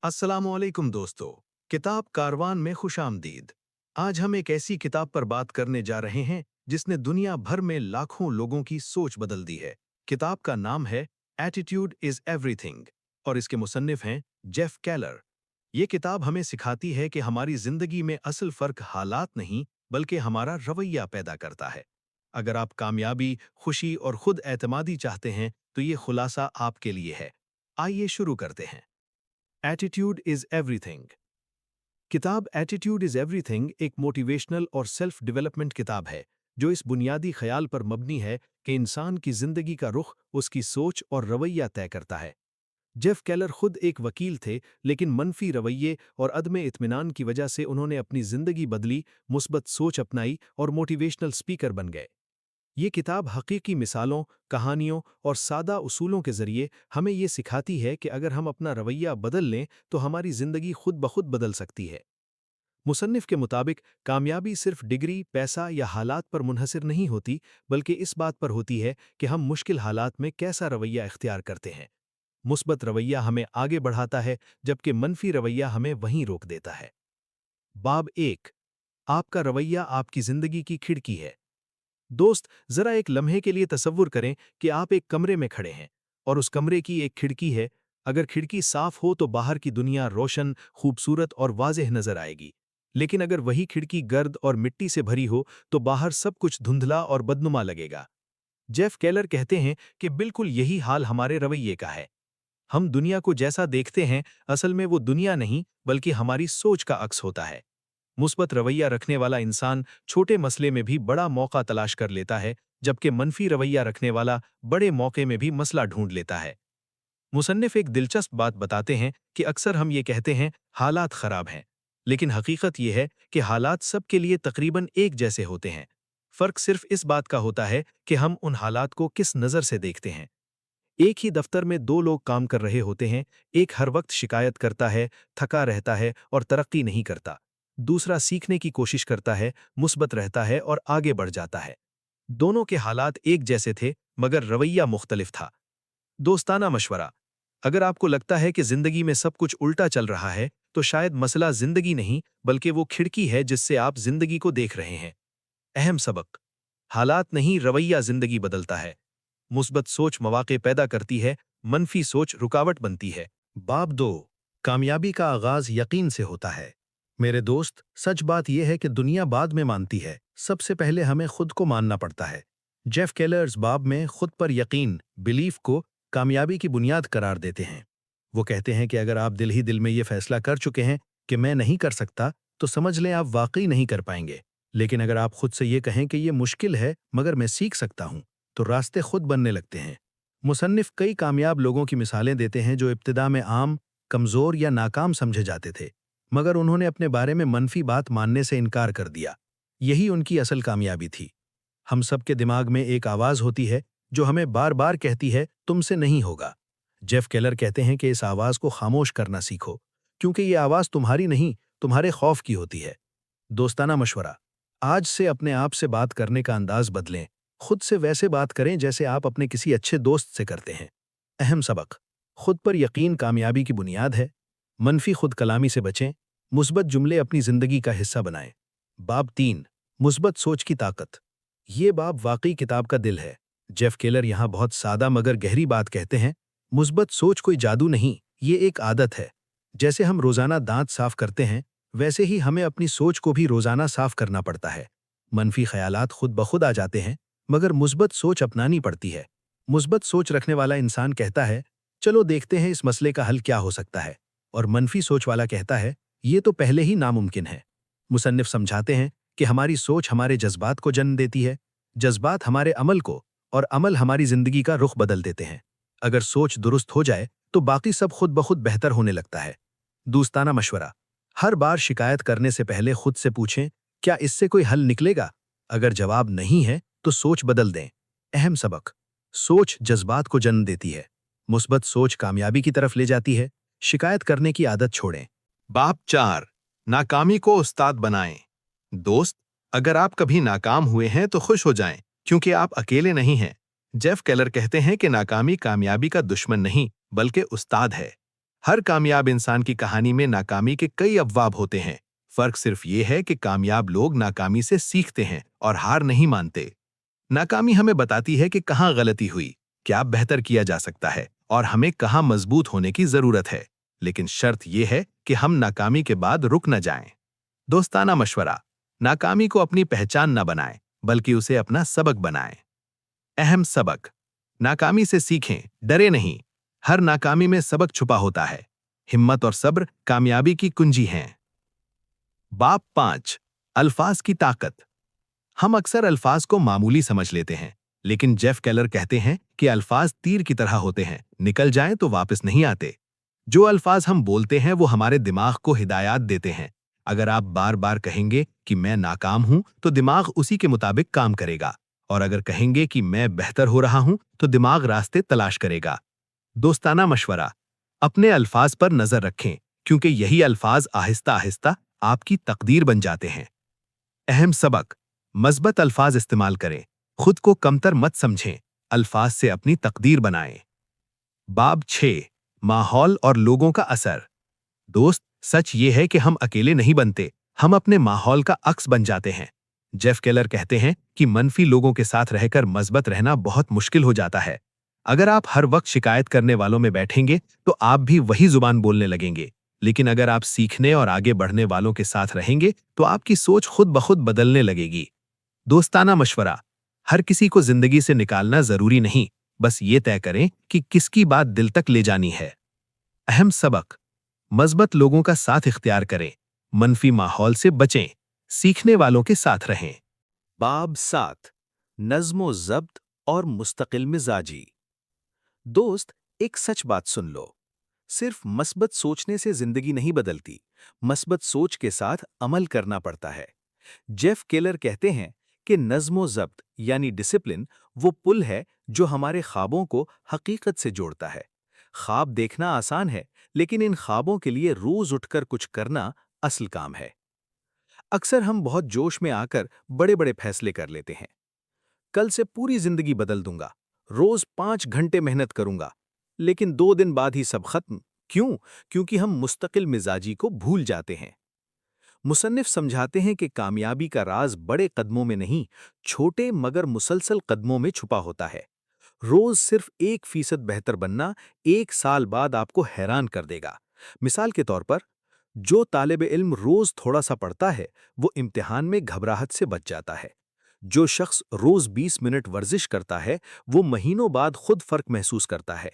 अस्सलामुअलैकुम दोस्तों। किताब कारवान में खुशामदीद। आज हम एक ऐसी किताब पर बात करने जा रहे हैं जिसने दुनिया भर में लाखों लोगों की सोच बदल दी है। किताब का नाम है एटीट्यूड इज एवरीथिंग और इसके मुसन्निफ हैं जेफ केलर। ये किताब हमें सिखाती है कि हमारी जिंदगी में असल फर्क हालात नहीं बल्कि हमारा रवैया पैदा करता है। अगर आप कामयाबी, खुशी और खुद एतमादी चाहते हैं तो ये खुलासा आपके लिए है। आइए शुरू करते हैं। Attitude is everything. किताब एटीट्यूड इज एवरीथिंग एक मोटिवेशनल और सेल्फ डेवलपमेंट किताब है जो इस बुनियादी ख्याल पर मबनी है कि इंसान की जिंदगी का रुख उसकी सोच और रवैया तय करता है। जेफ केलर खुद एक वकील थे, लेकिन मनफी रवैये और अदम इत्मीनान की वजह से उन्होंने अपनी जिंदगी बदली, मुस्बत सोच अपनाई और मोटिवेशनल स्पीकर बन गए। ये किताब हकीकी मिसालों, कहानियों और सादा उसूलों के जरिए हमें ये सिखाती है कि अगर हम अपना रवैया बदल लें तो हमारी जिंदगी खुद ब खुद बदल सकती है। मुसन्निफ के मुताबिक कामयाबी सिर्फ डिग्री, पैसा या हालात पर मुनहसर नहीं होती, बल्कि इस बात पर होती है कि हम मुश्किल हालात में कैसा रवैया इख्तियार करते हैं। मुस्बत रवैया हमें आगे बढ़ाता है, जबकि मनफी रवैया हमें वहीं रोक देता है। बाब 1। आपका रवैया आपकी जिंदगी की खिड़की है। दोस्त, जरा एक लम्हे के लिए तसव्वुर करें कि आप एक कमरे में खड़े हैं और उस कमरे की एक खिड़की है। अगर खिड़की साफ हो तो बाहर की दुनिया रोशन, खूबसूरत और वाज़ेह नजर आएगी। लेकिन अगर वही खिड़की गर्द और मिट्टी से भरी हो तो बाहर सब कुछ धुंधला और बदनुमा लगेगा। जेफ केलर कहते हैं कि बिल्कुल यही हाल हमारे रवैये का है। हम दुनिया को जैसा देखते हैं, असल में वो दुनिया नहीं बल्कि हमारी सोच का अक्स होता है। मुस्बत रवैया रखने वाला इंसान छोटे मसले में भी बड़ा मौका तलाश कर लेता है, जबकि मनफी रवैया रखने वाला बड़े मौके में भी मसला ढूंढ लेता है। मुसन्निफ एक दिलचस्प बात बताते हैं कि अक्सर हम ये कहते हैं हालात खराब हैं, लेकिन हकीकत ये है कि हालात सबके लिए तकरीबन एक जैसे होते हैं। फर्क सिर्फ इस बात का होता है कि हम उन हालात को किस नज़र से देखते हैं। एक ही दफ्तर में दो लोग काम कर रहे होते हैं। एक हर वक्त शिकायत करता है, थका रहता है और तरक्की नहीं करता। दूसरा सीखने की कोशिश करता है, मुस्बत रहता है और आगे बढ़ जाता है। दोनों के हालात एक जैसे थे, मगर रवैया मुख्तलिफ था। दोस्ताना मशवरा। अगर आपको लगता है कि जिंदगी में सब कुछ उल्टा चल रहा है, तो शायद मसला जिंदगी नहीं बल्कि वो खिड़की है जिससे आप जिंदगी को देख रहे हैं। अहम सबक। हालात नहीं, रवैया जिंदगी बदलता है। मुस्बत सोच मौके पैदा करती है, मनफी सोच रुकावट बनती है। बाब 2। कामयाबी का आगाज यकीन से होता है। मेरे दोस्त, सच बात यह है कि दुनिया बाद में मानती है, सबसे पहले हमें खुद को मानना पड़ता है। जेफ केलर्स बाब में खुद पर यकीन, बिलीफ को कामयाबी की बुनियाद करार देते हैं। वो कहते हैं कि अगर आप दिल ही दिल में ये फैसला कर चुके हैं कि मैं नहीं कर सकता, तो समझ लें आप वाकई नहीं कर पाएंगे। लेकिन अगर आप खुद से ये कहें कि ये मुश्किल है मगर मैं सीख सकता हूं, तो रास्ते खुद बनने लगते हैं। मुसन्निफ कई कामयाब लोगों की मिसालें देते हैं जो इब्तिदा में आम, कमजोर या नाकाम समझे जाते थे, मगर उन्होंने अपने बारे में मनफी बात मानने से इनकार कर दिया। यही उनकी असल कामयाबी थी। हम सबके दिमाग में एक आवाज होती है जो हमें बार बार कहती है, तुमसे नहीं होगा। जेफ केलर कहते हैं कि इस आवाज को खामोश करना सीखो, क्योंकि ये आवाज तुम्हारी नहीं, तुम्हारे खौफ की होती है। दोस्ताना मशवरा। आज से अपने आप से बात करने का अंदाज बदलें। खुद से वैसे बात करें जैसे आप अपने किसी अच्छे दोस्त से करते हैं। अहम सबक। खुद पर यकीन कामयाबी की बुनियाद है। मनफी खुद कलामी से बचें, मुस्बत जुमले अपनी जिंदगी का हिस्सा बनाएं। बाब 3। मुस्बत सोच की ताकत। ये बाब वाकई किताब का दिल है। जेफ केलर यहाँ बहुत सादा मगर गहरी बात कहते हैं। मुस्बत सोच कोई जादू नहीं, ये एक आदत है। जैसे हम रोजाना दांत साफ करते हैं, वैसे ही हमें अपनी सोच को भी रोजाना साफ करना पड़ता है। मनफी ख्यालात खुद ब खुद आ जाते हैं, मगर मुस्बत सोच अपनानी पड़ती है। मुस्बत सोच रखने वाला इंसान कहता है, चलो देखते हैं इस मसले का हल क्या हो सकता है, और मनफी सोच वाला कहता है, ये तो पहले ही नामुमकिन है। मुसन्निफ समझाते हैं कि हमारी सोच हमारे जज्बात को जन्म देती है, जज्बात हमारे अमल को, और अमल हमारी जिंदगी का रुख बदल देते हैं। अगर सोच दुरुस्त हो जाए तो बाकी सब खुद ब खुद बेहतर होने लगता है। दोस्ताना मशवरा। हर बार शिकायत करने से पहले खुद से पूछें, क्या इससे कोई हल निकलेगा? अगर जवाब नहीं है तो सोच बदल दें। अहम सबक। सोच जज्बात को जन्म देती है, मुस्बत सोच कामयाबी की तरफ ले जाती है। शिकायत करने की आदत छोड़ें। बाब 4। नाकामी को उस्ताद बनाएं। दोस्त, अगर आप कभी नाकाम हुए हैं तो खुश हो जाएं, क्योंकि आप अकेले नहीं हैं। जेफ केलर कहते हैं कि नाकामी कामयाबी का दुश्मन नहीं बल्कि उस्ताद है। हर कामयाब इंसान की कहानी में नाकामी के कई अववाब होते हैं। फर्क सिर्फ ये है कि कामयाब लोग नाकामी से सीखते हैं और हार नहीं मानते। नाकामी हमें बताती है कि कहाँ गलती हुई, क्या बेहतर किया जा सकता है और हमें कहाँ मजबूत होने की जरूरत है। लेकिन शर्त यह है कि हम नाकामी के बाद रुक न जाएं। दोस्ताना मशवरा: नाकामी को अपनी पहचान न बनाएं, बल्कि उसे अपना सबक बनाएं। अहम सबक: नाकामी से सीखें, डरे नहीं। हर नाकामी में सबक छुपा होता है। हिम्मत और सब्र कामयाबी की कुंजी हैं। बाब 5: अल्फाज की ताकत। हम अक्सर अल्फाज को मामूली समझ लेते हैं, लेकिन जेफ केलर कहते हैं कि अल्फाज तीर की तरह होते हैं, निकल जाएं तो वापस नहीं आते। जो अल्फाज हम बोलते हैं वो हमारे दिमाग को हिदायत देते हैं। अगर आप बार बार कहेंगे कि मैं नाकाम हूं, तो दिमाग उसी के मुताबिक काम करेगा। और अगर कहेंगे कि मैं बेहतर हो रहा हूं, तो दिमाग रास्ते तलाश करेगा। दोस्ताना मशवरा: अपने अल्फाज पर नजर रखें, क्योंकि यही अल्फाज आहिस्ता आहिस्ता आपकी तकदीर बन जाते हैं। अहम सबक: मज़बूत अल्फाज इस्तेमाल करें, खुद को कमतर मत समझें, अल्फाज से अपनी तकदीर बनाएं। बाब 6: माहौल और लोगों का असर। दोस्त, सच ये है कि हम अकेले नहीं बनते, हम अपने माहौल का अक्स बन जाते हैं। जेफ केलर कहते हैं कि मनफी लोगों के साथ रहकर मजबूत रहना बहुत मुश्किल हो जाता है। अगर आप हर वक्त शिकायत करने वालों में बैठेंगे, तो आप भी वही जुबान बोलने लगेंगे। लेकिन अगर आप सीखने और आगे बढ़ने वालों के साथ रहेंगे, तो आपकी सोच खुद ब खुद बदलने लगेगी। दोस्ताना मशवरा: हर किसी को जिंदगी से निकालना जरूरी नहीं, बस ये तय करें कि किसकी बात दिल तक ले जानी है। अहम सबक: मज़बूत लोगों का साथ इख्तियार करें, मनफी माहौल से बचें, सीखने वालों के साथ रहें। बाब 7: नज़्म ज़ब्त और मुस्तकिल मिजाजी। दोस्त, एक सच बात सुन लो। सिर्फ मस्बत सोचने से जिंदगी नहीं बदलती, मस्बत सोच के साथ अमल करना पड़ता है। जेफ केलर कहते हैं कि नज़्म ज़ब्त यानी डिसिप्लिन वो पुल है जो हमारे ख्वाबों को हकीकत से जोड़ता है। ख्वाब देखना आसान है, लेकिन इन ख्वाबों के लिए रोज उठकर कुछ करना असल काम है। अक्सर हम बहुत जोश में आकर बड़े बड़े फैसले कर लेते हैं। कल से पूरी जिंदगी बदल दूंगा, रोज 5 घंटे मेहनत करूंगा। लेकिन 2 दिन बाद ही सब खत्म। क्यों? क्योंकि हम मुस्तकिल मिजाजी को भूल जाते हैं। मुसन्निफ समझाते हैं कि कामयाबी का राज बड़े कदमों में नहीं, छोटे मगर मुसलसल कदमों में छुपा होता है। रोज सिर्फ 1% बेहतर बनना 1 साल बाद आपको हैरान कर देगा। मिसाल के तौर पर, जो तालिब इल्म रोज थोड़ा सा पढ़ता है, वो इम्तिहान में घबराहट से बच जाता है। जो शख्स रोज 20 मिनट वर्जिश करता है, वो महीनों बाद खुद फर्क महसूस करता है।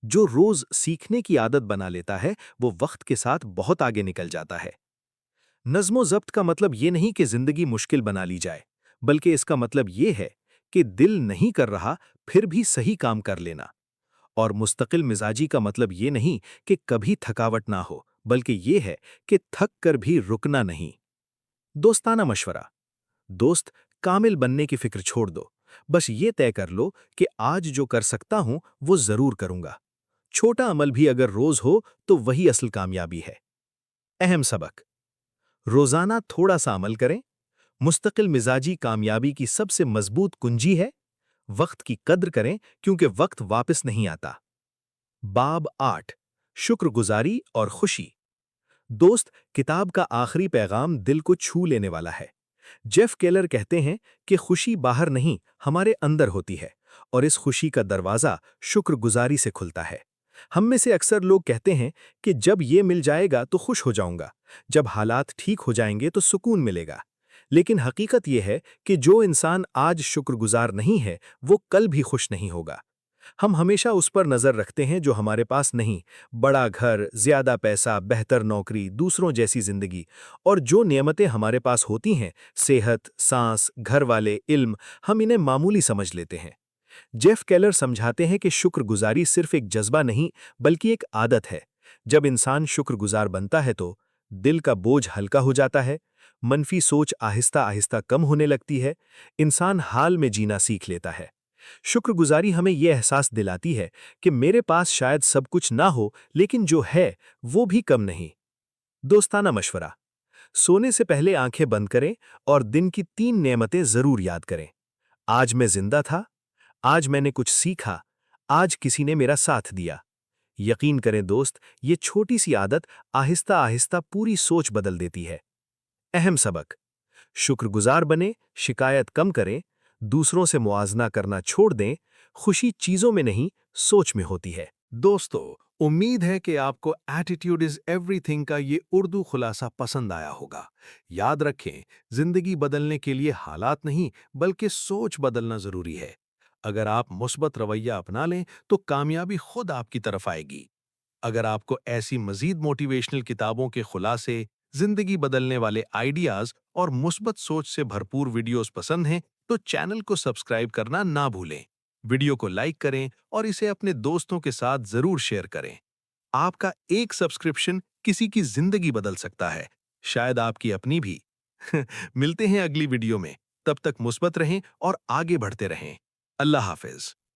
जो रोज सीखने की आदत बना लेता है, वो वक्त के साथ बहुत आगे निकल जाता है। नज़्म ज़ब्त का मतलब ये नहीं कि जिंदगी मुश्किल बना ली जाए, बल्कि इसका मतलब ये है कि दिल नहीं कर रहा, फिर भी सही काम कर लेना। और मुस्तकिल मिजाजी का मतलब ये नहीं कि कभी थकावट ना हो, बल्कि ये है कि थक कर भी रुकना नहीं। दोस्ताना मशवरा: दोस्त, कामिल बनने की फिक्र छोड़ दो। बस ये तय कर लो कि आज जो कर सकता हूं वो जरूर करूंगा। छोटा अमल भी अगर रोज हो तो वही असल कामयाबी है। अहम सबक: रोजाना थोड़ा सा अमल करें। मुस्तकिल मिजाजी कामयाबी की सबसे मजबूत कुंजी है। वक्त की कद्र करें, क्योंकि वक्त वापस नहीं आता। बाब 8: शुक्रगुजारी और खुशी। दोस्त, किताब का आखिरी पैगाम दिल को छू लेने वाला है। जेफ केलर कहते हैं कि खुशी बाहर नहीं, हमारे अंदर होती है, और इस खुशी का दरवाजा शुक्रगुजारी से खुलता है। हम में से अक्सर लोग कहते हैं कि जब ये मिल जाएगा तो खुश हो जाऊंगा, जब हालात ठीक हो जाएंगे तो सुकून मिलेगा। लेकिन हकीकत यह है कि जो इंसान आज शुक्रगुजार नहीं है, वो कल भी खुश नहीं होगा। हम हमेशा उस पर नजर रखते हैं जो हमारे पास नहीं, बड़ा घर, ज्यादा पैसा, बेहतर नौकरी, दूसरों जैसी जिंदगी। और जो नियमतें हमारे पास होती हैं, सेहत, सांस, घर वाले, इल्म, हम इन्हें मामूली समझ लेते हैं। जेफ केलर समझाते हैं कि शुक्रगुजारी सिर्फ एक जज्बा नहीं, बल्कि एक आदत है। जब इंसान शुक्रगुजार बनता है तो दिल का बोझ हल्का हो जाता है, मनफी सोच आहिस्ता आहिस्ता कम होने लगती है, इंसान हाल में जीना सीख लेता है। शुक्रगुजारी हमें यह एहसास दिलाती है कि मेरे पास शायद सब कुछ ना हो, लेकिन जो है वो भी कम नहीं। दोस्ताना मशवरा: सोने से पहले आंखें बंद करें और दिन की 3 नेमतें जरूर याद करें। आज मैं जिंदा था, आज मैंने कुछ सीखा, आज किसी ने मेरा साथ दिया। یقین کریں دوست، یہ چھوٹی سی عادت آہستہ آہستہ پوری سوچ بدل دیتی ہے۔ اہم سبق: شکر گزار بنیں، شکایت کم کریں، دوسروں سے موازنہ کرنا چھوڑ دیں، خوشی چیزوں میں نہیں، سوچ میں ہوتی ہے۔ دوستو، امید ہے کہ آپ کو ایٹیٹیوڈ از ایوری تھنگ کا یہ اردو خلاصہ پسند آیا ہوگا۔ یاد رکھیں، زندگی بدلنے کے لیے حالات نہیں بلکہ سوچ بدلنا ضروری ہے۔ اگر آپ مثبت رویہ اپنا لیں تو کامیابی خود آپ کی طرف آئے گی۔ اگر آپ کو ایسی مزید موٹیویشنل کتابوں کے خلاصے، زندگی بدلنے والے آئیڈیاز اور مثبت سوچ سے بھرپور ویڈیوز پسند ہیں تو چینل کو سبسکرائب کرنا نہ بھولیں۔ ویڈیو کو لائک کریں اور اسے اپنے دوستوں کے ساتھ ضرور شیئر کریں۔ آپ کا ایک سبسکرپشن کسی کی زندگی بدل سکتا ہے، شاید آپ کی اپنی بھی۔ ملتے ہیں اگلی ویڈیو میں، تب تک مثبت رہیں اور آگے بڑھتے رہیں۔ اللہ حافظ۔